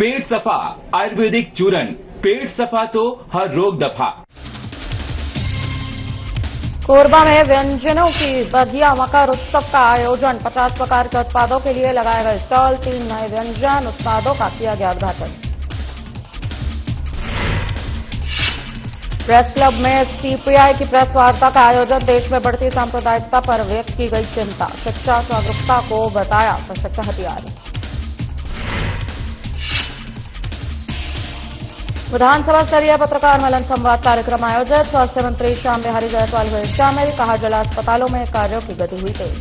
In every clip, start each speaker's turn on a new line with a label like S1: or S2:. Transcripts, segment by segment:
S1: पेट सफा आयुर्वेदिक चूरन, पेट सफा तो हर रोग दफा।
S2: कोरबा में व्यंजनों की बधिया मकर उत्सव का आयोजन, 50 प्रकार के उत्पादों के लिए लगाए गए स्टॉल, 3 नए व्यंजन उत्पादों का किया गया उद्घाटन। प्रेस क्लब में सीपीआई की प्रेस वार्ता का आयोजन, देश में बढ़ती सांप्रदायिकता पर व्यक्त की गई चिंता, शिक्षा जागरूकता को बताया सशक्त हथियार। विधानसभा स्तरीय पत्रकार मिलन संवाद कार्यक्रम आयोजित, स्वास्थ्य मंत्री श्याम बिहारी जायसवाल हुए शामिल, कहा जिला अस्पतालों में कार्यों की गति हुई तेज।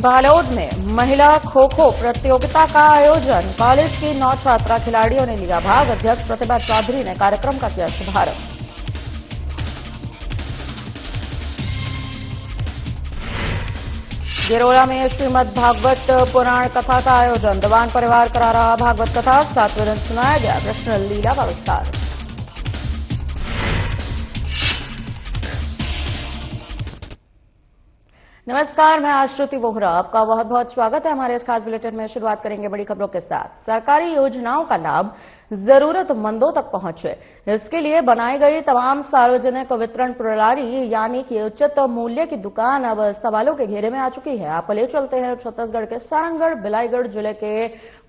S2: बालोद में महिला खो खो प्रतियोगिता का आयोजन, कॉलेज की 9 छात्रा खिलाड़ियों ने लिया भाग, अध्यक्ष प्रतिभा चौधरी ने कार्यक्रम का किया शुभारंभ। गिरोला में श्रीमद् भागवत पुराण कथा का आयोजन, दीवान परिवार करा रहा भागवत कथा, 7वें दिन सुनाया गया कृष्ण लीला का विस्तार। नमस्कार, मैं आश्रुति बोहरा, आपका बहुत बहुत स्वागत है हमारे इस खास बुलेटिन में। शुरुआत करेंगे बड़ी खबरों के साथ। सरकारी योजनाओं का लाभ जरूरतमंदों तक पहुंचे, इसके लिए बनाई गई तमाम सार्वजनिक वितरण प्रणाली यानी कि उचित मूल्य की दुकान अब सवालों के घेरे में आ चुकी है। आप ले चलते हैं छत्तीसगढ़ के सारंगढ़ बिलाईगढ़ जिले के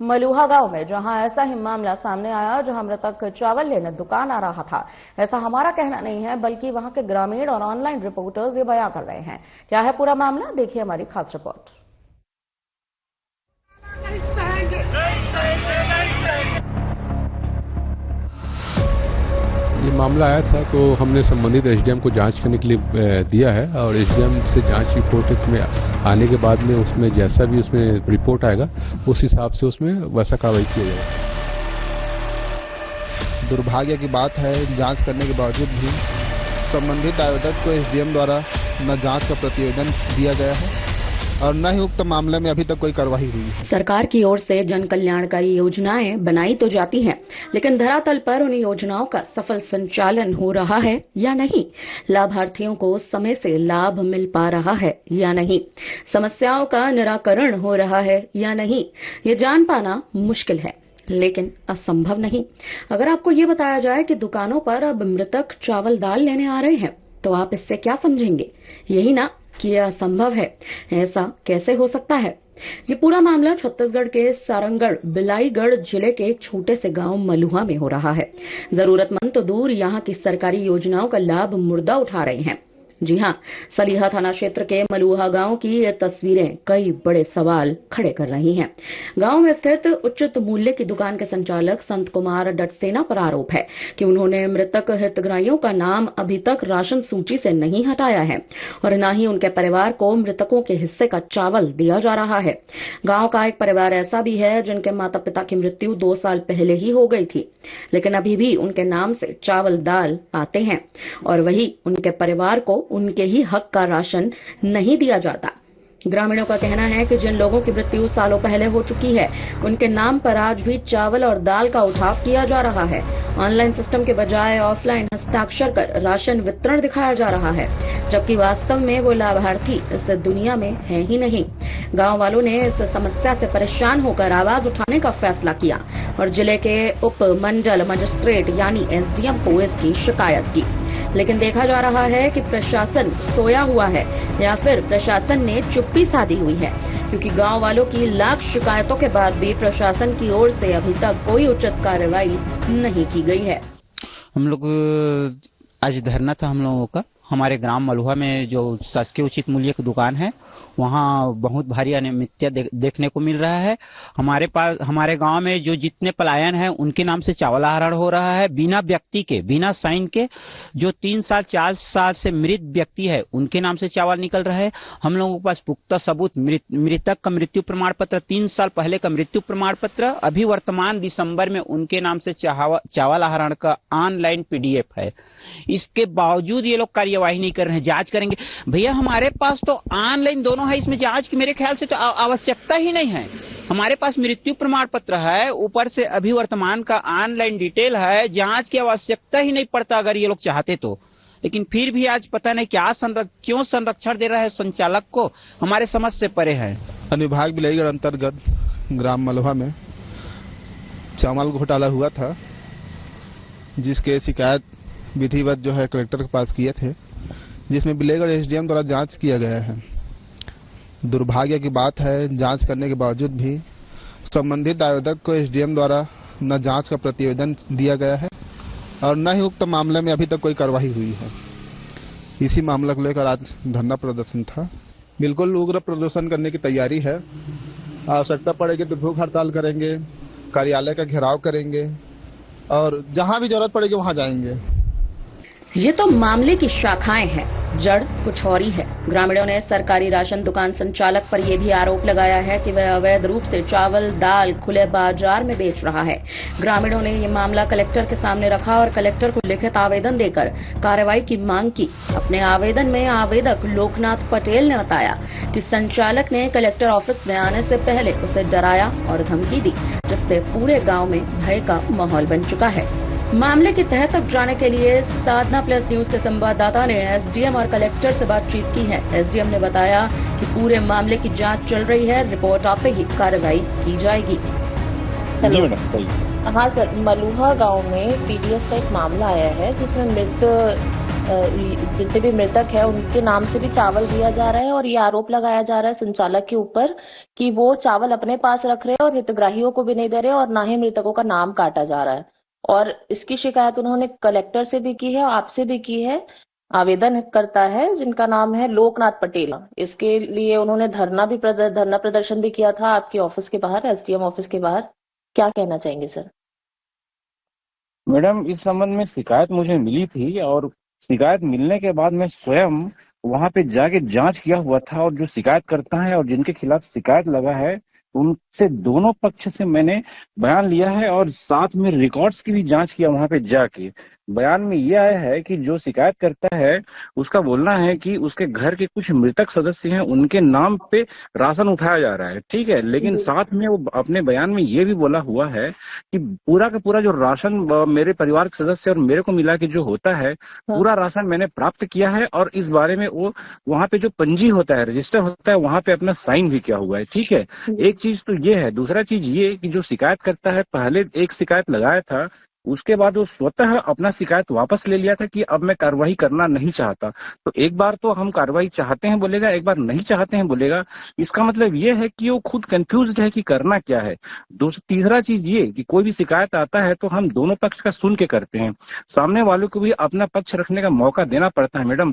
S2: मलुहा गांव में, जहां ऐसा ही मामला सामने आया, जहां मृतक चावल लेने दुकान आ रहा था। ऐसा हमारा कहना नहीं है, बल्कि वहां के ग्रामीण और ऑनलाइन रिपोर्टर्स ये बयां कर रहे हैं। क्या है पूरा मामला, देखिए हमारी खास रिपोर्ट।
S3: ये मामला आया था तो हमने संबंधित एसडीएम को जांच करने के लिए दिया है और एसडीएम से जांच रिपोर्ट में आने के बाद में उसमें जैसा भी उसमें रिपोर्ट आएगा उस हिसाब से उसमें वैसा कार्रवाई किया जाएगा।
S4: दुर्भाग्य की बात है, जांच करने के बावजूद भी संबंधित आवेदक को एसडीएम द्वारा न जांच का प्रतिवेदन दिया गया है और न ही उक्त मामले में अभी तक कोई कार्रवाई हुई है।
S5: सरकार की ओर से जन कल्याणकारी योजनाएं बनाई तो जाती हैं, लेकिन धरातल पर उन योजनाओं का सफल संचालन हो रहा है या नहीं, लाभार्थियों को समय से लाभ मिल पा रहा है या नहीं, समस्याओं का निराकरण हो रहा है या नहीं, ये जान पाना मुश्किल है लेकिन असंभव नहीं। अगर आपको ये बताया जाए कि दुकानों पर अब मृतक चावल दाल लेने आ रहे हैं, तो आप इससे क्या समझेंगे? यही ना कि यह असंभव है, ऐसा कैसे हो सकता है? ये पूरा मामला छत्तीसगढ़ के सारंगढ़ बिलाईगढ़ जिले के छोटे से गांव मलुहा में हो रहा है। जरूरतमंद तो दूर, यहाँ की सरकारी योजनाओं का लाभ मुर्दा उठा रहे हैं। जी हां, सलीहा थाना क्षेत्र के मलुहा गांव की ये तस्वीरें कई बड़े सवाल खड़े कर रही हैं। गांव में स्थित उचित मूल्य की दुकान के संचालक संत कुमार डटसेना पर आरोप है कि उन्होंने मृतक हितग्राहियों का नाम अभी तक राशन सूची से नहीं हटाया है और न ही उनके परिवार को मृतकों के हिस्से का चावल दिया जा रहा है। गांव का एक परिवार ऐसा भी है जिनके माता पिता की मृत्यु 2 साल पहले ही हो गई थी, लेकिन अभी भी उनके नाम से चावल दाल आते हैं और वही उनके परिवार को उनके ही हक का राशन नहीं दिया जाता। ग्रामीणों का कहना है कि जिन लोगों की मृत्यु सालों पहले हो चुकी है, उनके नाम पर आज भी चावल और दाल का उठाव किया जा रहा है। ऑनलाइन सिस्टम के बजाय ऑफलाइन हस्ताक्षर कर राशन वितरण दिखाया जा रहा है, जबकि वास्तव में वो लाभार्थी इस दुनिया में है ही नहीं। गांव वालों ने इस समस्या से परेशान होकर आवाज उठाने का फैसला किया और जिले के उप मंडल मजिस्ट्रेट यानी एसडीएम को इसकी शिकायत की, लेकिन देखा जा रहा है कि प्रशासन सोया हुआ है या फिर प्रशासन ने चुप्पी साधी हुई है, क्योंकि गांव वालों की लाख शिकायतों के बाद भी प्रशासन की ओर से अभी तक कोई उचित कार्रवाई नहीं की गई है।
S6: हम लोग आज धरना था हम लोगों का, हमारे ग्राम मलुहा में जो शासकीय उचित मूल्य की दुकान है वहाँ बहुत भारी अनियमितता देखने को मिल रहा है। हमारे गांव में जो जितने पलायन हैं उनके नाम से चावल आहरण हो रहा है, बिना व्यक्ति के, बिना साइन के। जो 3 साल 4 साल से मृत व्यक्ति है उनके नाम से चावल निकल रहा है। हम लोगों के पास पुख्ता सबूत, मृतक का मृत्यु प्रमाण पत्र, 3 साल पहले का मृत्यु प्रमाण पत्र, अभी वर्तमान दिसंबर में उनके नाम से चावल आहरण का ऑनलाइन पीडीएफ है। इसके बावजूद ये लोग कार्यवाही नहीं कर रहे हैं। जांच करेंगे भैया, हमारे पास तो ऑनलाइन दोनों है, इसमें जांच की मेरे ख्याल से तो आवश्यकता ही नहीं है। हमारे पास मृत्यु प्रमाण पत्र है, ऊपर से अभी वर्तमान का ऑनलाइन डिटेल है, जांच की आवश्यकता ही नहीं पड़ता अगर ये लोग चाहते तो। लेकिन फिर भी आज पता नहीं क्यों संरक्षण दे रहा है संचालक को, हमारे समझ से परे है।
S4: अनुविभाग बिलाईगढ़ अंतर्गत ग्राम मलुहा में चावल घोटाला हुआ था, जिसके शिकायत विधिवत जो है कलेक्टर के पास किए थे, जिसमें बिलाईगढ़ एसडीएम द्वारा जांच किया गया है। दुर्भाग्य की बात है, जांच करने के बावजूद भी संबंधित आवेदक को एसडीएम द्वारा न जांच का प्रतिवेदन दिया गया है और न ही उक्त मामले में अभी तक कोई कार्रवाई हुई है। इसी मामले को लेकर आज धरना प्रदर्शन था। बिल्कुल उग्र प्रदर्शन करने की तैयारी है। आवश्यकता पड़ेगी तो भूख हड़ताल करेंगे, कार्यालय का घेराव करेंगे और जहां भी जरूरत पड़ेगी वहां जाएंगे।
S5: ये तो मामले की शाखाएं हैं, जड़ कुछ और ही है। ग्रामीणों ने सरकारी राशन दुकान संचालक पर यह भी आरोप लगाया है कि वह अवैध रूप से चावल दाल खुले बाजार में बेच रहा है। ग्रामीणों ने ये मामला कलेक्टर के सामने रखा और कलेक्टर को लिखित आवेदन देकर कार्रवाई की मांग की। अपने आवेदन में आवेदक लोकनाथ पटेल ने बताया कि संचालक ने कलेक्टर ऑफिस में आने से पहले उसे डराया और धमकी दी, जिससे पूरे गाँव में भय का माहौल बन चुका है। मामले की तह तक जाने के लिए साधना प्लस न्यूज के संवाददाता ने एसडीएम और कलेक्टर से बातचीत की है। एसडीएम ने बताया कि पूरे मामले की जांच चल रही है, रिपोर्ट आते ही कार्रवाई की जाएगी।
S7: हाँ सर, मलुहा गांव में पीडीएस का एक मामला आया है, जिसमें जितने भी मृतक है उनके नाम से भी चावल दिया जा रहा है और ये आरोप लगाया जा रहा है संचालक के ऊपर कि वो चावल अपने पास रख रहे हैं और हितग्राहियों को भी नहीं दे रहे और ना ही मृतकों का नाम काटा जा रहा है। और इसकी शिकायत उन्होंने कलेक्टर से भी की है, आपसे भी की है। आवेदन करता है जिनका नाम है लोकनाथ पटेल। इसके लिए उन्होंने धरना प्रदर्शन भी किया था आपके ऑफिस के बाहर, एसडीएम ऑफिस के बाहर। क्या कहना चाहेंगे सर?
S8: मैडम, इस संबंध में शिकायत मुझे मिली थी और शिकायत मिलने के बाद मैं स्वयं वहां पे जाके जांच किया हुआ था और जो शिकायत करता है और जिनके खिलाफ शिकायत लगा है उनसे दोनों पक्ष से मैंने बयान लिया है और साथ में रिकॉर्ड्स की भी जांच किया वहां पे जाके। बयान में ये आया है कि जो शिकायत करता है उसका बोलना है कि उसके घर के कुछ मृतक सदस्य हैं, उनके नाम पे राशन उठाया जा रहा है, ठीक है। लेकिन साथ में वो अपने बयान में ये भी बोला हुआ है कि पूरा का पूरा जो राशन मेरे परिवार के सदस्य और मेरे को मिला के जो होता है पूरा राशन मैंने प्राप्त किया है और इस बारे में वो वहां पे जो पंजी होता है, रजिस्टर होता है, वहां पे अपना साइन भी किया हुआ है, ठीक है। एक चीज तो ये है। दूसरा चीज ये कि जो शिकायत करता है, पहले एक शिकायत लगाया था, उसके बाद वो स्वतः अपना शिकायत वापस ले लिया था कि अब मैं कार्रवाई करना नहीं चाहता। तो एक बार तो हम कार्रवाई चाहते हैं बोलेगा, एक बार नहीं चाहते हैं बोलेगा। इसका मतलब ये है कि वो खुद कंफ्यूज्ड है कि करना क्या है। तीसरा चीज ये कि कोई भी शिकायत आता है तो हम दोनों पक्ष का सुन के करते हैं, सामने वालों को भी अपना पक्ष रखने का मौका देना पड़ता है। मैडम,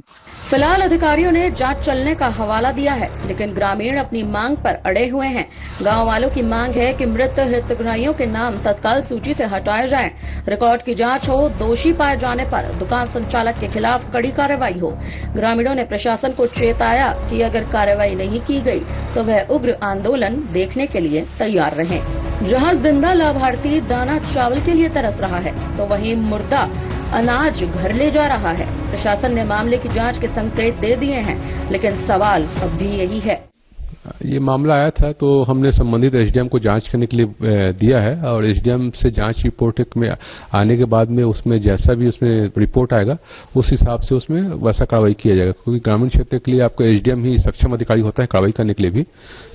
S5: फिलहाल अधिकारियों ने जांच चलने का हवाला दिया है, लेकिन ग्रामीण अपनी मांग पर अड़े हुए हैं। गाँव वालों की मांग है कि मृत हितग्राहियों के नाम तत्काल सूची से हटाए जाएं, रिकॉर्ड की जांच हो, दोषी पाए जाने पर दुकान संचालक के खिलाफ कड़ी कार्रवाई हो। ग्रामीणों ने प्रशासन को चेताया कि अगर कार्रवाई नहीं की गई तो वह उग्र आंदोलन देखने के लिए तैयार रहें। जहां जिंदा लाभार्थी दाना चावल के लिए तरस रहा है तो वहीं मुर्दा अनाज घर ले जा रहा है। प्रशासन ने मामले की जांच के संकेत दे दिए हैं, लेकिन सवाल अब भी यही है।
S3: ये मामला आया था तो हमने संबंधित एसडीएम को जांच करने के लिए दिया है और एसडीएम से जांच रिपोर्ट में आने के बाद में उसमें जैसा भी उसमें रिपोर्ट आएगा उस हिसाब से उसमें वैसा कार्रवाई किया जाएगा, क्योंकि ग्रामीण क्षेत्र के लिए आपको एसडीएम ही सक्षम अधिकारी होता है कार्रवाई करने के लिए भी।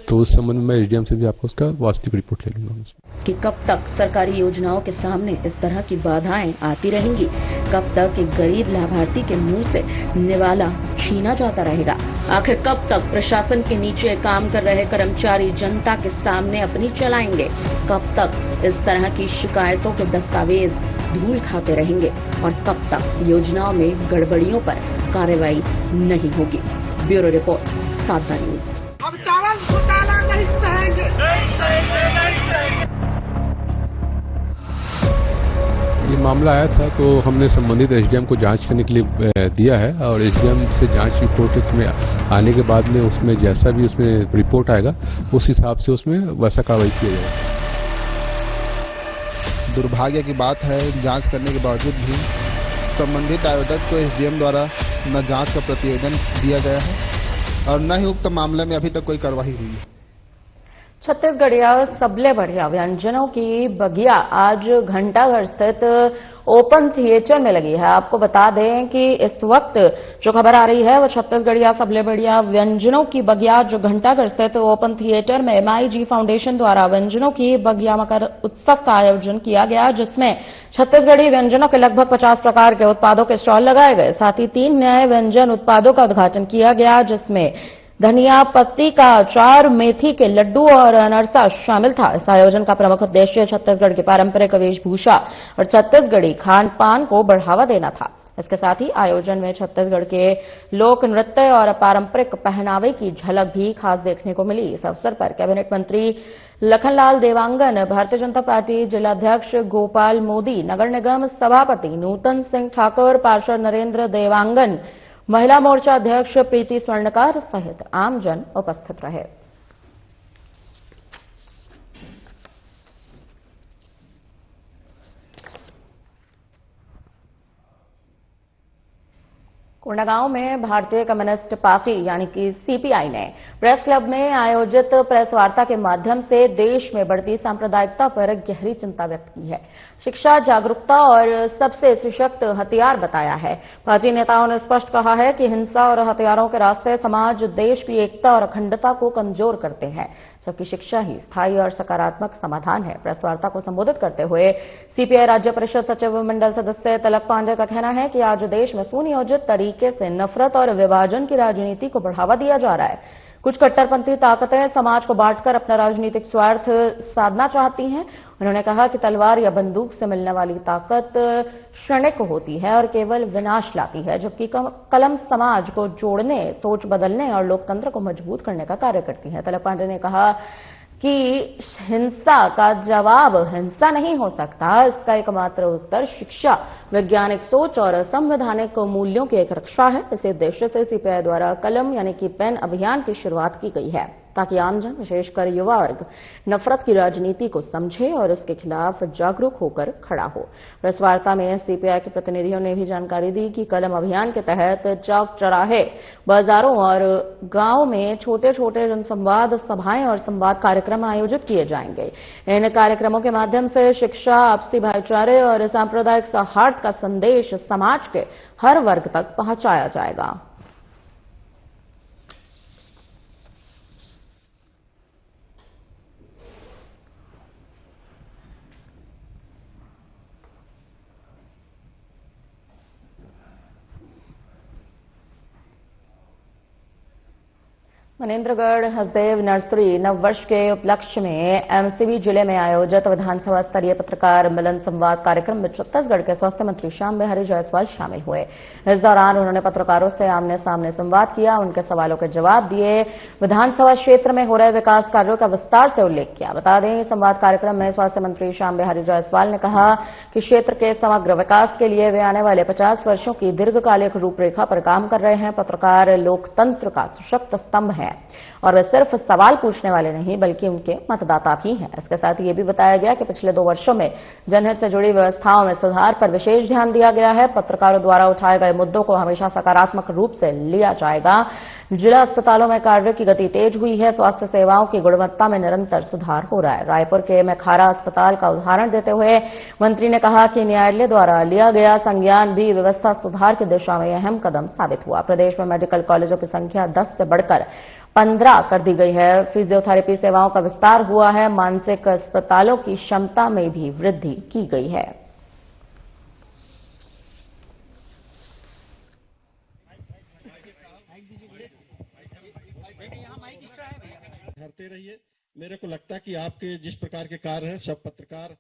S3: तो उस संबंध में एसडीएम से भी आपको उसका वास्तविक रिपोर्ट ले लूंगा
S5: कि कब तक सरकारी योजनाओं के सामने इस तरह की बाधाएं आती रहेंगी, कब तक एक गरीब लाभार्थी के मुंह से निवाला छीना जाता रहेगा, आखिर कब तक प्रशासन के नीचे काम कर रहे कर्मचारी जनता के सामने अपनी चलाएंगे, कब तक इस तरह की शिकायतों के दस्तावेज धूल खाते रहेंगे और कब तक योजनाओं में गड़बड़ियों पर कार्रवाई नहीं होगी। ब्यूरो रिपोर्ट, साधना न्यूज।
S9: अब चावल घोटाला नहीं सहेंगे।
S3: ये मामला आया था तो हमने संबंधित एसडीएम को जांच करने के लिए दिया है और एसडीएम से जांच रिपोर्ट में आने के बाद में उसमें जैसा भी उसमें रिपोर्ट आएगा उस हिसाब से उसमें वैसा कार्रवाई किया जाएगा।
S4: दुर्भाग्य की बात है, जांच करने के बावजूद भी संबंधित आवेदक को एसडीएम द्वारा न जांच का प्रतिवेदन दिया गया है और न ही उक्त मामले में अभी तक कोई कार्रवाई हुई है।
S2: छत्तीसगढ़िया सबले बढ़िया व्यंजनों की बगिया आज घंटाघर स्थित ओपन थिएटर में लगी है। आपको बता दें कि इस वक्त जो खबर आ रही है वो छत्तीसगढ़िया सबले बढ़िया व्यंजनों की बगिया जो घंटाघर स्थित ओपन थिएटर में MIG फाउंडेशन द्वारा व्यंजनों की बगिया मकर उत्सव का आयोजन किया गया, जिसमें छत्तीसगढ़ी व्यंजनों के लगभग 50 प्रकार के उत्पादों के स्टॉल लगाए गए। साथ ही 3 नए व्यंजन उत्पादों का उद्घाटन किया गया, जिसमें धनिया पत्ती का अचार, मेथी के लड्डू और अनरसा शामिल था। इस आयोजन का प्रमुख उद्देश्य छत्तीसगढ़ की पारंपरिक वेशभूषा और छत्तीसगढ़ी खान पान को बढ़ावा देना था। इसके साथ ही आयोजन में छत्तीसगढ़ के लोक नृत्य और पारंपरिक पहनावे की झलक भी खास देखने को मिली। इस अवसर पर कैबिनेट मंत्री लखनलाल देवांगन, भारतीय जनता पार्टी जिलाध्यक्ष गोपाल मोदी, नगर निगम सभापति नूतन सिंह ठाकुर, पार्षद नरेंद्र देवांगन, महिला मोर्चा अध्यक्ष प्रीति स्वर्णकार सहित आमजन उपस्थित रहे। कोंडागांव में भारतीय कम्युनिस्ट पार्टी यानी कि CPI ने प्रेस क्लब में आयोजित प्रेस वार्ता के माध्यम से देश में बढ़ती सांप्रदायिकता पर गहरी चिंता व्यक्त की है। शिक्षा, जागरूकता और सबसे सशक्त हथियार बताया है। पार्टी नेताओं ने स्पष्ट कहा है कि हिंसा और हथियारों के रास्ते समाज, देश की एकता और अखंडता को कमजोर करते हैं, जबकि शिक्षा ही स्थायी और सकारात्मक समाधान है। प्रेस वार्ता को संबोधित करते हुए CPI राज्य परिषद सचिव मंडल सदस्य तलक पांडे का कहना है कि आज देश में सुनियोजित तरीके से नफरत और विभाजन की राजनीति को बढ़ावा दिया जा रहा है। कुछ कट्टरपंथी ताकतें समाज को बांटकर अपना राजनीतिक स्वार्थ साधना चाहती हैं। उन्होंने कहा कि तलवार या बंदूक से मिलने वाली ताकत क्षणिक होती है और केवल विनाश लाती है, जबकि कलम समाज को जोड़ने, सोच बदलने और लोकतंत्र को मजबूत करने का कार्य करती है। तलक पांडे ने कहा कि हिंसा का जवाब हिंसा नहीं हो सकता, इसका एकमात्र उत्तर शिक्षा, वैज्ञानिक सोच और संवैधानिक मूल्यों की एक रक्षा है। इसी उद्देश्य से CPI द्वारा कलम यानी कि पेन अभियान की शुरुआत की गई है, ताकि आमजन, विशेषकर युवा वर्ग, नफरत की राजनीति को समझे और उसके खिलाफ जागरूक होकर खड़ा हो। प्रेस वार्ता में CPI के प्रतिनिधियों ने भी जानकारी दी कि कलम अभियान के तहत चौक, चौराहे, बाजारों और गांवों में छोटे छोटे जनसंवाद, सभाएं और संवाद कार्यक्रम आयोजित किए जाएंगे। इन कार्यक्रमों के माध्यम से शिक्षा, आपसी भाईचारे और सांप्रदायिक सौहार्द का संदेश समाज के हर वर्ग तक पहुंचाया जाएगा। मनेन्द्रगढ़ हसदेव नर्सरी नववर्ष के उपलक्ष्य में MCB जिले में आयोजित विधानसभा स्तरीय पत्रकार मिलन संवाद कार्यक्रम में छत्तीसगढ़ के स्वास्थ्य मंत्री श्याम बिहारी जायसवाल शामिल हुए। इस दौरान उन्होंने पत्रकारों से आमने सामने संवाद किया, उनके सवालों के जवाब दिए, विधानसभा क्षेत्र में हो रहे विकास कार्यों का विस्तार से उल्लेख किया। बता दें, संवाद कार्यक्रम में स्वास्थ्य मंत्री श्याम बिहारी जायसवाल ने कहा कि क्षेत्र के समग्र विकास के लिए वे आने वाले 50 वर्षों की दीर्घकालिक रूपरेखा पर काम कर रहे हैं। पत्रकार लोकतंत्र का सशक्त स्तंभ है और वे सिर्फ सवाल पूछने वाले नहीं बल्कि उनके मतदाता भी हैं। इसके साथ ये भी बताया गया कि पिछले 2 वर्षों में जनहित से जुड़ी व्यवस्थाओं में सुधार पर विशेष ध्यान दिया गया है। पत्रकारों द्वारा उठाए गए मुद्दों को हमेशा सकारात्मक रूप से लिया जाएगा। जिला अस्पतालों में कार्य की गति तेज हुई है। स्वास्थ्य सेवाओं की गुणवत्ता में निरंतर सुधार हो रहा है। रायपुर के मेखारा अस्पताल का उदाहरण देते हुए मंत्री ने कहा कि न्यायालय द्वारा लिया गया संज्ञान भी व्यवस्था सुधार की दिशा में अहम कदम साबित हुआ। प्रदेश में मेडिकल कॉलेजों की संख्या 10 से बढ़कर 15 कर दी गई है। फिजियोथेरेपी सेवाओं का विस्तार हुआ है। मानसिक अस्पतालों की क्षमता में भी वृद्धि की गई है।
S10: भरते रहिए। मेरे को लगता है कि आपके जिस प्रकार के कार्य हैं सब पत्रकार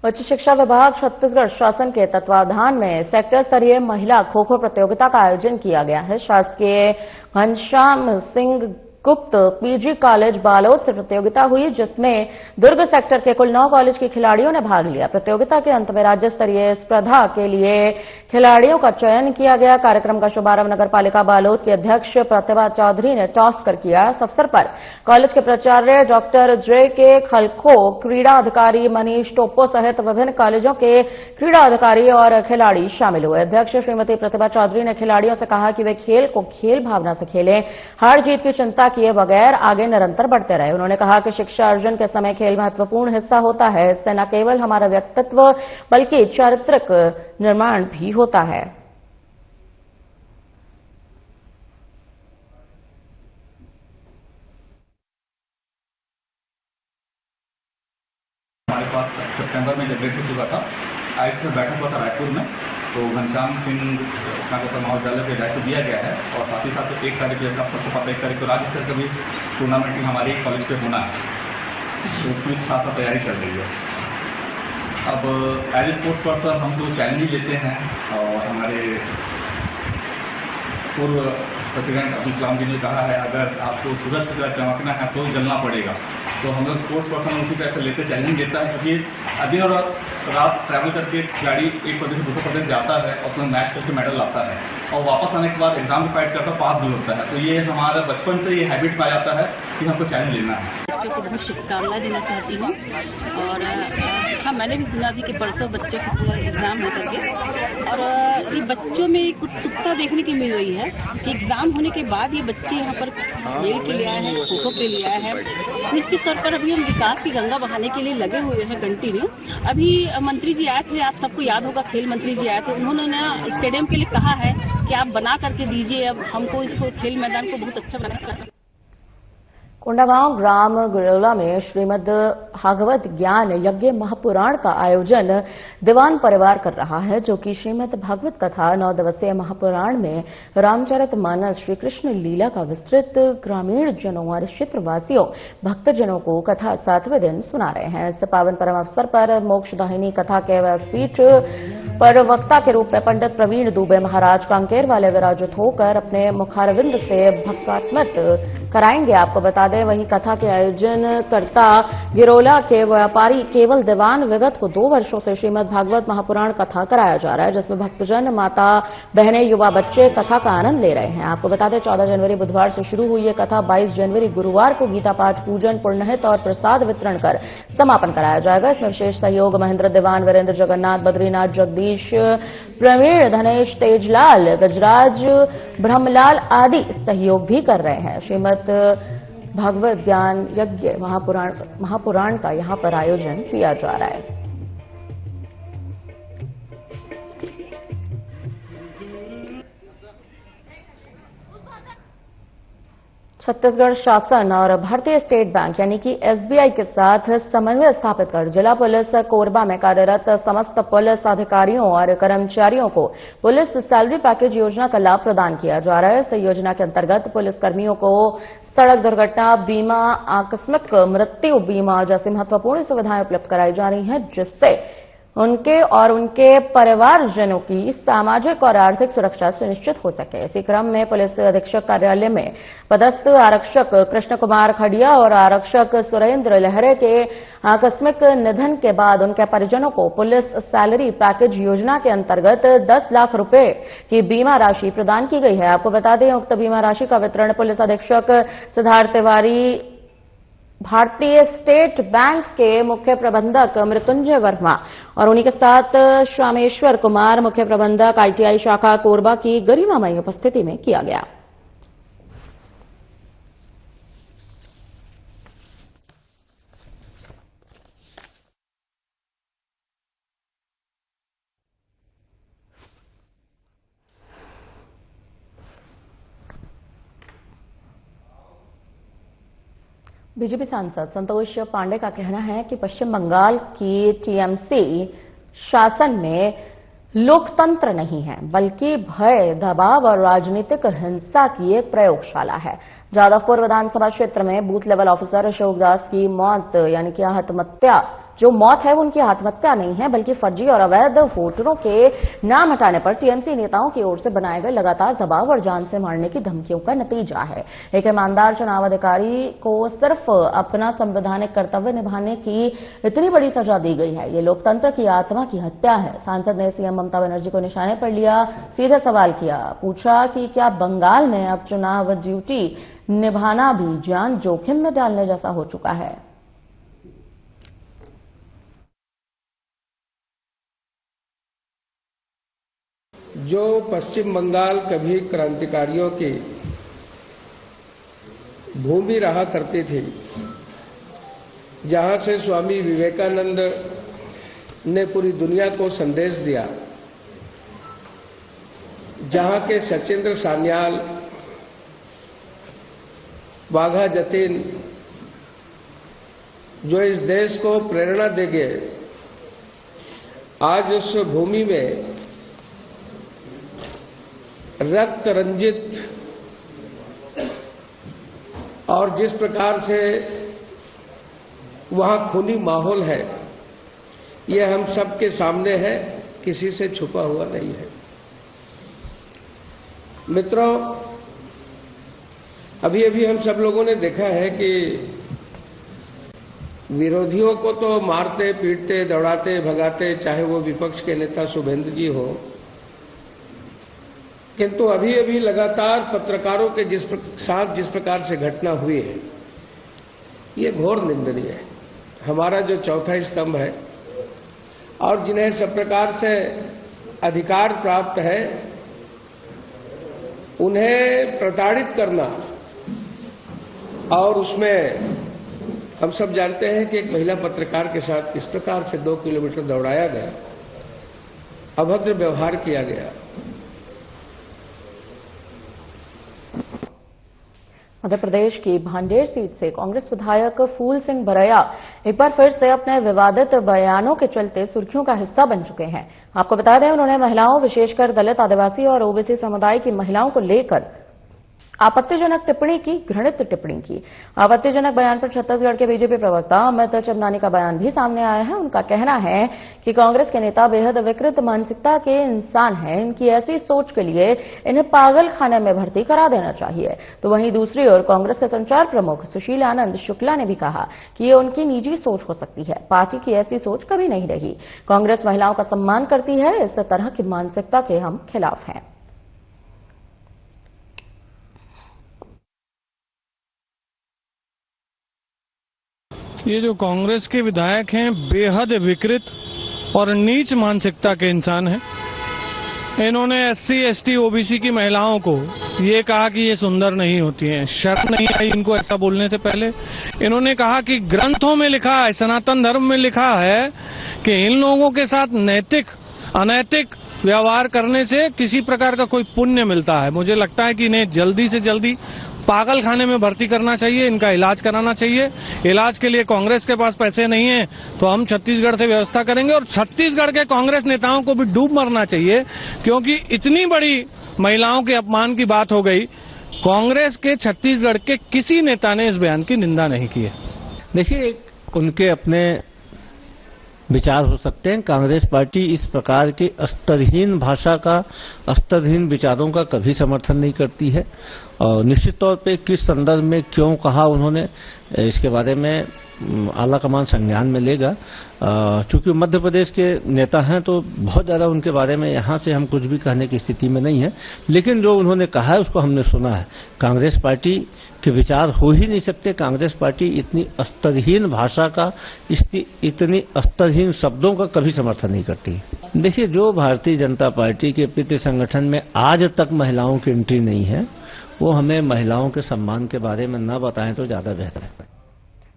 S2: उच्च शिक्षा विभाग छत्तीसगढ़ शासन के तत्वावधान में सेक्टर स्तरीय महिला खो खो प्रतियोगिता का आयोजन किया गया है। शासकीय घनश्याम सिंह गुप्त पीजी कॉलेज बालोद से प्रतियोगिता हुई, जिसमें दुर्ग सेक्टर के कुल 9 कॉलेज के खिलाड़ियों ने भाग लिया। प्रतियोगिता के अंत में राज्य स्तरीय स्पर्धा के लिए खिलाड़ियों का चयन किया गया। कार्यक्रम का शुभारंभ नगर पालिका बालोद की अध्यक्ष प्रतिभा चौधरी ने टॉस कर किया। इस अवसर पर कॉलेज के प्राचार्य डॉक्टर जे.के. खलखो, क्रीड़ा अधिकारी मनीष टोप्पो सहित विभिन्न कॉलेजों के क्रीड़ा अधिकारी और खिलाड़ी शामिल हुए। अध्यक्ष श्रीमती प्रतिभा चौधरी ने खिलाड़ियों से कहा कि वे खेल को खेल भावना से खेलें, हार जीत की चिंता किए बगैर आगे निरंतर बढ़ते रहे। उन्होंने कहा कि शिक्षा अर्जन के समय खेल महत्वपूर्ण हिस्सा होता है। इससे न केवल हमारा व्यक्तित्व बल्कि चारित्रिक निर्माण भी होता है।
S11: हमारे पास सितंबर में जनरेट हो चुका था। आयुक्त से बैठक हुआ था रायपुर में, तो घनश्याम सिंह स्नातकोत्तर महाविद्यालय के दायित्व दिया गया है और साथ ही साथ 1 तारीख जैसे आप सबको पता 1 तारीख को राज्य स्तर का भी टूर्नामेंट हमारे कॉलेज पे होना है, तो उसमें साथ साथ तैयारी चल रही है। अब एज ए स्पोर्ट्स पर्सन हम जो चैलेंज लेते हैं और हमारे पूर्व प्रेसिडेंट अब्दुल कलाम जी ने कहा है, अगर आपको सूरज की तरह चमकना है तो जलना पड़ेगा। तो हम लोग स्पोर्ट्स पर्सन उसी तरह से लेते चैलेंज लेता है, क्योंकि अभी और रात ट्रैवल करके खिलाड़ी एक प्रदेश से दूसरे प्रदेश जाता है और उसमें मैच करके मेडल लाता है और वापस आने के बाद एग्जाम की फाइट करता पास भी होता है। तो ये हमारा बचपन से ये हैबिट में आ जाता है कि हमको चैलेंज लेना है।
S12: बच्चों को बहुत शुभकामनाएं देना चाहती हूँ और हाँ, मैंने भी सुना भी कि परसों बच्चों के एग्जाम है करके, और ये बच्चों में एक उत्सुकता देखने की मिल रही है कि एग्जाम होने के बाद ये बच्चे यहाँ पर खेल के लिए आए हैं, खो के लिए आए हैं। निश्चित तौर पर अभी हम विकास की गंगा बहाने के लिए लगे हुए हैं कंटिन्यू। अभी मंत्री जी आए थे, आप सबको याद होगा, खेल मंत्री जी आए थे, उन्होंने ना स्टेडियम के लिए कहा है कि आप बना करके दीजिए, अब हमको इसको खेल मैदान को बहुत अच्छा बनाना।
S2: कोंडागांव ग्राम गिरोला में श्रीमद भागवत ज्ञान यज्ञ महापुराण का आयोजन दीवान परिवार कर रहा है, जो कि श्रीमद भागवत कथा 9 दिवसीय महापुराण में रामचरितमानस श्री कृष्ण लीला का विस्तृत ग्रामीण जनों और क्षेत्रवासियों भक्तजनों को कथा 7वें दिन सुना रहे हैं। इस पावन परम अवसर पर मोक्षदायिनी कथा के व्यासपीठ पर वक्ता के रूप में पंडित प्रवीण दुबे महाराज कांकेर वाले विराजित होकर अपने मुखारविंद से भक्तात्मक कराएंगे। आपको बता दें, वही कथा के आयोजन करता गिरोला के व्यापारी केवल दीवान विगत को 2 वर्षों से श्रीमद भागवत महापुराण कथा कराया जा रहा है, जिसमें भक्तजन, माता बहनें, युवा बच्चे कथा का आनंद ले रहे हैं। आपको बता दें, 14 जनवरी बुधवार से शुरू हुई ये कथा 22 जनवरी गुरुवार को गीता पाठ, पूजन, पुण्यहित और प्रसाद वितरण कर समापन कराया जाएगा। इसमें विशेष सहयोग महेंद्र दीवान, वीरेंद्र जगन्नाथ, बद्रीनाथ जगदीश, प्रवीण, धनेश, तेजलाल, गजराज, ब्रह्मलाल आदि सहयोग भी कर रहे हैं। श्रीमद भागवत ज्ञान यज्ञ महापुराण का यहां पर आयोजन किया जा रहा है। छत्तीसगढ़ शासन और भारतीय स्टेट बैंक यानी कि एसबीआई के साथ समन्वय स्थापित कर जिला पुलिस कोरबा में कार्यरत समस्त पुलिस अधिकारियों और कर्मचारियों को पुलिस सैलरी पैकेज योजना का लाभ प्रदान किया जा रहा है। इस योजना के अंतर्गत पुलिसकर्मियों को सड़क दुर्घटना बीमा, आकस्मिक मृत्यु बीमा जैसी महत्वपूर्ण सुविधाएं उपलब्ध कराई जा रही हैं, जिससे उनके और उनके परिवारजनों की सामाजिक और आर्थिक सुरक्षा सुनिश्चित हो सके। इसी क्रम में पुलिस अधीक्षक कार्यालय में पदस्थ आरक्षक कृष्ण कुमार खडिया और आरक्षक सुरेंद्र लहरे के आकस्मिक निधन के बाद उनके परिजनों को पुलिस सैलरी पैकेज योजना के अंतर्गत 10 लाख रुपए की बीमा राशि प्रदान की गई है। आपको बता दें, उक्त बीमा राशि का वितरण पुलिस अधीक्षक सिद्धार्थ तिवारी, भारतीय स्टेट बैंक के मुख्य प्रबंधक मृत्युंजय वर्मा और उन्हीं के साथ श्यामेश्वर कुमार, मुख्य प्रबंधक आईटीआई शाखा कोरबा की गरिमामयी उपस्थिति में किया गया। बीजेपी सांसद संतोष पांडे का कहना है कि पश्चिम बंगाल की टीएमसी शासन में लोकतंत्र नहीं है, बल्कि भय, दबाव और राजनीतिक हिंसा की एक प्रयोगशाला है। जादवपुर विधानसभा क्षेत्र में बूथ लेवल ऑफिसर अशोक दास की मौत यानी कि आत्महत्या जो मौत है वो उनकी आत्महत्या नहीं है, बल्कि फर्जी और अवैध वोटरों के नाम हटाने पर टीएमसी नेताओं की ओर से बनाए गए लगातार दबाव और जान से मारने की धमकियों का नतीजा है। एक ईमानदार चुनाव अधिकारी को सिर्फ अपना संवैधानिक कर्तव्य निभाने की इतनी बड़ी सजा दी गई है। ये लोकतंत्र की आत्मा की हत्या है। सांसद ने सीएम ममता बनर्जी को निशाने पर लिया, सीधे सवाल किया, पूछा कि क्या बंगाल में अब चुनाव ड्यूटी निभाना भी जान जोखिम में डालने जैसा हो चुका है।
S13: जो पश्चिम बंगाल कभी क्रांतिकारियों की भूमि रहा करती थी, जहां से स्वामी विवेकानंद ने पूरी दुनिया को संदेश दिया, जहां के सचिंद्र सान्याल, वाघा जतीन जो इस देश को प्रेरणा देंगे, आज उस भूमि में रक्त रंजित और जिस प्रकार से वहां खूनी माहौल है, यह हम सबके सामने है, किसी से छुपा हुआ नहीं है। मित्रों, अभी अभी हम सब लोगों ने देखा है कि विरोधियों को तो मारते, पीटते, दौड़ाते, भगाते, चाहे वो विपक्ष के नेता शुभेंदु जी हो, किंतु अभी अभी लगातार पत्रकारों के साथ जिस प्रकार से घटना हुई है, ये घोर निंदनीय है। हमारा जो चौथा स्तंभ है और जिन्हें सब प्रकार से अधिकार प्राप्त है, उन्हें प्रताड़ित करना, और उसमें हम सब जानते हैं कि एक महिला पत्रकार के साथ किस प्रकार से 2 किलोमीटर दौड़ाया गया, अभद्र व्यवहार किया गया।
S2: मध्य प्रदेश की भांडेर सीट से कांग्रेस विधायक फूल सिंह बरैया एक बार फिर से अपने विवादित बयानों के चलते सुर्खियों का हिस्सा बन चुके हैं। आपको बता दें, उन्होंने महिलाओं, विशेषकर दलित, आदिवासी और ओबीसी समुदाय की महिलाओं को लेकर आपत्तिजनक टिप्पणी की, घृणित टिप्पणी की। आपत्तिजनक बयान पर छत्तीसगढ़ के बीजेपी प्रवक्ता अमित चंदनानी का बयान भी सामने आया है। उनका कहना है कि कांग्रेस के नेता बेहद विकृत मानसिकता के इंसान हैं। इनकी ऐसी सोच के लिए इन्हें पागल खाने में भर्ती करा देना चाहिए। तो वहीं दूसरी ओर कांग्रेस के संचार प्रमुख सुशील आनंद शुक्ला ने भी कहा कि ये उनकी निजी सोच हो सकती है, पार्टी की ऐसी सोच कभी नहीं रही। कांग्रेस महिलाओं का सम्मान करती है, इस तरह की मानसिकता के हम खिलाफ हैं।
S14: ये जो कांग्रेस के विधायक हैं, बेहद विकृत और नीच मानसिकता के इंसान हैं। इन्होंने एससी, एसटी, ओबीसी की महिलाओं को ये कहा कि ये सुंदर नहीं होती हैं। शर्म नहीं आई इनको ऐसा बोलने से पहले? इन्होंने कहा कि ग्रंथों में लिखा है, सनातन धर्म में लिखा है कि इन लोगों के साथ नैतिक, अनैतिक व्यवहार करने से किसी प्रकार का कोई पुण्य मिलता है। मुझे लगता है कि इन्हें जल्दी से जल्दी पागल खाने में भर्ती करना चाहिए, इनका इलाज कराना चाहिए। इलाज के लिए कांग्रेस के पास पैसे नहीं है तो हम छत्तीसगढ़ से व्यवस्था करेंगे, और छत्तीसगढ़ के कांग्रेस नेताओं को भी डूब मरना चाहिए, क्योंकि इतनी बड़ी महिलाओं के अपमान की बात हो गई। कांग्रेस के छत्तीसगढ़ के किसी नेता ने इस बयान की निंदा नहीं की है।
S15: देखिए, उनके अपने विचार हो सकते हैं। कांग्रेस पार्टी इस प्रकार के स्तरहीन भाषा का, स्तरहीन विचारों का कभी समर्थन नहीं करती है। और निश्चित तौर पे किस संदर्भ में क्यों कहा उन्होंने, इसके बारे में आला कमान संज्ञान में लेगा। चूंकि मध्य प्रदेश के नेता हैं तो बहुत ज्यादा उनके बारे में यहां से हम कुछ भी कहने की स्थिति में नहीं है, लेकिन जो उन्होंने कहा है उसको हमने सुना है। कांग्रेस पार्टी के विचार हो ही नहीं सकते। कांग्रेस पार्टी इतनी स्तरहीन भाषा का, इतनी स्तरहीन शब्दों का कभी समर्थन नहीं करती। देखिए, जो भारतीय जनता पार्टी के प्रति संगठन में आज तक महिलाओं की एंट्री नहीं है, वो हमें महिलाओं के सम्मान के बारे में न बताएं तो ज्यादा बेहतर है।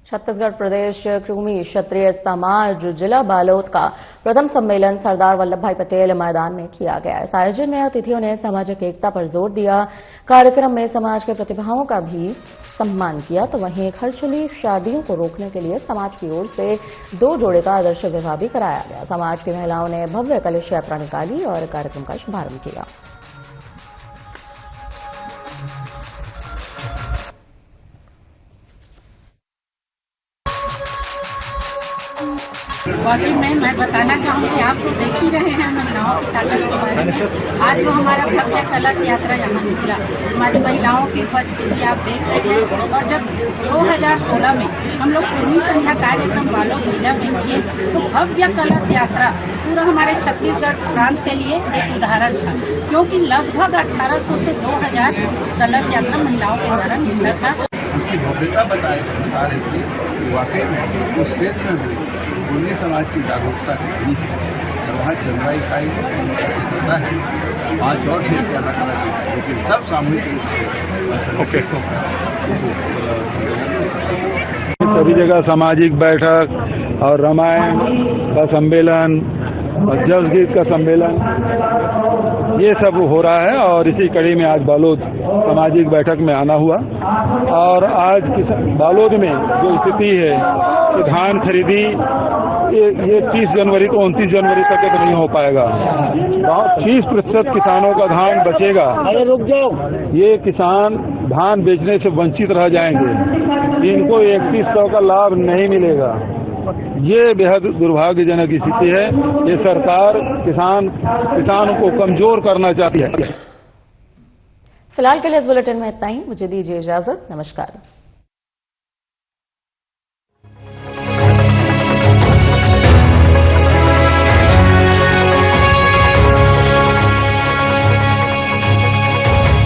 S2: छत्तीसगढ़ प्रदेश कृमि क्षत्रिय समाज जिला बालोद का प्रथम सम्मेलन सरदार वल्लभ भाई पटेल मैदान में किया गया। इस आयोजन में अतिथियों ने सामाजिक एकता पर जोर दिया। कार्यक्रम में समाज के प्रतिभाओं का भी सम्मान किया। तो वहीं खर्चली शादियों को रोकने के लिए समाज की ओर से 2 जोड़े का आदर्श विवाह भी कराया गया। समाज की महिलाओं ने भव्य कलश यात्रा निकाली और कार्यक्रम का शुभारंभ किया।
S16: वाकई में मैं बताना चाहूँगी, आप तो देख ही रहे हैं महिलाओं की ताकत के बारे में। आज जो हमारा भव्य कलश यात्रा यहाँ निकला, हमारी महिलाओं की उपस्थिति आप देख रहे हैं। और जब 2016 में हम लोग पूर्वी संध्या कार्यक्रम बालोद जिला में किए, तो भव्य कलश यात्रा पूरा हमारे छत्तीसगढ़ प्रांत के लिए एक उदाहरण था, क्योंकि लगभग 1800 से 2000 कलश यात्रा महिलाओं के द्वारा निकला था।
S17: उसकी भव्यता बता रही थी, वाकई में उस क्षेत्र में पूर्वी समाज की जागरूकता कितनी है। वहाँ चंद्राई इकाई होता है, 5 और थे अलग अलग, लेकिन सब सामूहिक रूप से
S18: सभी जगह सामाजिक बैठक और रामायण का सम्मेलन और जस गीत का सम्मेलन ये सब हो रहा है। और इसी कड़ी में आज बालोद सामाजिक बैठक में आना हुआ। और आज बालोद में जो स्थिति है कि धान खरीदी ये 30 जनवरी को 29 जनवरी तक तो नहीं हो पाएगा। 30% किसानों का धान बचेगा। अरे रुक जाओ, ये किसान धान बेचने से वंचित रह जाएंगे, इनको 3100 का लाभ नहीं मिलेगा। ये बेहद दुर्भाग्यजनक स्थिति है। ये सरकार किसानों को कमजोर करना चाहती है।
S2: फिलहाल के लिए इस बुलेटिन में इतना ही। मुझे दीजिए इजाजत। नमस्कार।